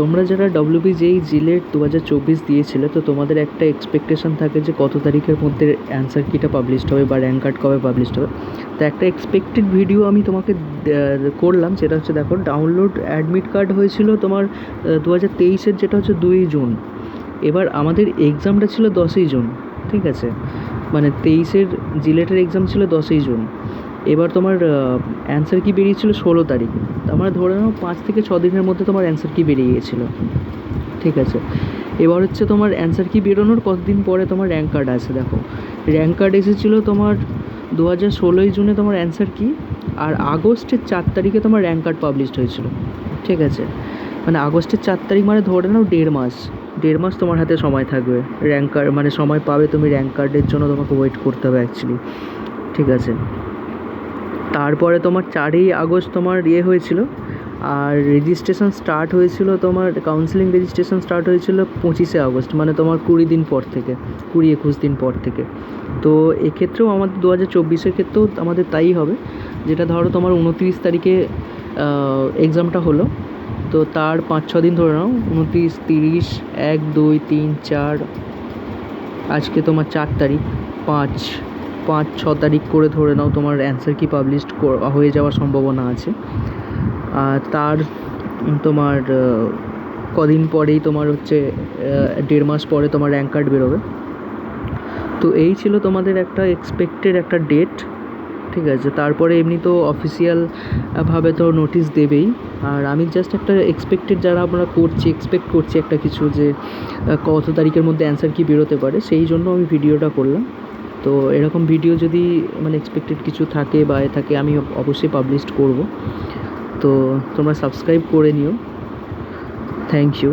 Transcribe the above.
তোমরা যারা WBJEE JELET 2024 দিয়েছিলে, তো তোমাদের একটা এক্সপেকটেশন থাকে যে কত তারিখের মধ্যে অ্যান্সার কিটা পাবলিশড হবে বা র্যাঙ্ক কার্ড কবে পাবলিশড হবে। তো একটা এক্সপেক্টেড ভিডিও আমি তোমাকে করলাম, সেটা হচ্ছে দেখো, ডাউনলোড অ্যাডমিট কার্ড হয়েছিল তোমার 2023-এর, যেটা হচ্ছে 2 জুন। এবার আমাদের এক্সামটা ছিল 10ই জুন, ঠিক আছে, মানে 23-এর জিলেটের এক্সাম ছিল 10ই জুন। এবার তোমার অ্যান্সার কি বেরিয়েছিল 16 তারিখ। আমরা ধরে নাও 5 থেকে 6 দিনের মধ্যে তোমার অ্যান্সার কি বেরিয়ে গিয়েছিলো, ঠিক আছে। এবার হচ্ছে তোমার অ্যান্সার কি বেরোনোর কতদিন পরে তোমার র্যাঙ্ক কার্ড আছে। দেখো, র্যাঙ্ক কার্ড এসেছিলো তোমার 2016 জুনে তোমার অ্যান্সার কি, আর আগস্টের 4 তারিখে তোমার র্যাঙ্ক কার্ড পাবলিশড হয়েছিল, ঠিক আছে। মানে আগস্টের 4 তারিখ, মানে ধরে নাও 1.5 মাস তোমার হাতে সময় থাকবে র্যাঙ্ক কার্ড, মানে সময় পাবে তুমি র্যাঙ্ক কার্ডের জন্য, তোমাকে ওয়েট করতে হবে অ্যাকচুয়ালি, ঠিক আছে। তারপরে তোমার 4ই আগস্ট তোমার হয়েছিল, আর রেজিস্ট্রেশন স্টার্ট হয়েছিল তোমার, কাউন্সেলিং রেজিস্ট্রেশন স্টার্ট হয়েছিল 25শে আগস্ট, মানে তোমার 20 দিন পর থেকে, 20-21 দিন পর থেকে। তো এক্ষেত্রেও আমাদের 2024-এর ক্ষেত্রেও আমাদের তাই হবে, যেটা ধরো তোমার 29 তারিখে এক্সামটা হলো, তো তার 5-6 দিন ধরে নাও, 29, 30, 1, 2, 3, 4, আজকে তোমার 4 তারিখ, 5-6 তারিখ করে ধরে নাও তোমার অ্যান্সার কি পাবলিশড হয়ে যাওয়ার সম্ভাবনা আছে। আর তার তোমার কদিন পরেই তোমার হচ্ছে 1.5 মাস পরে তোমার র্যাঙ্ক কার্ড বেরোবে। তো এই ছিল তোমাদের একটা এক্সপেক্টেড একটা ডেট, ঠিক আছে। তারপরে এমনি তো অফিসিয়াল ভাবে তো নোটিশ দেবেই, আর আমি জাস্ট একটা এক্সপেক্টেড, যারা আমরা এক্সপেক্ট করছি একটা কিছু, যে কত তারিখের মধ্যে অ্যান্সার কি বেরোতে পারে, সেই জন্য আমি ভিডিওটা করলাম। তো এরকম ভিডিও যদি মানে এক্সপেক্টেড কিছু থাকে বা থাকে, আমি অবশ্যই পাবলিশ করব। তো তোমরা সাবস্ক্রাইব করে নিও। Thank you.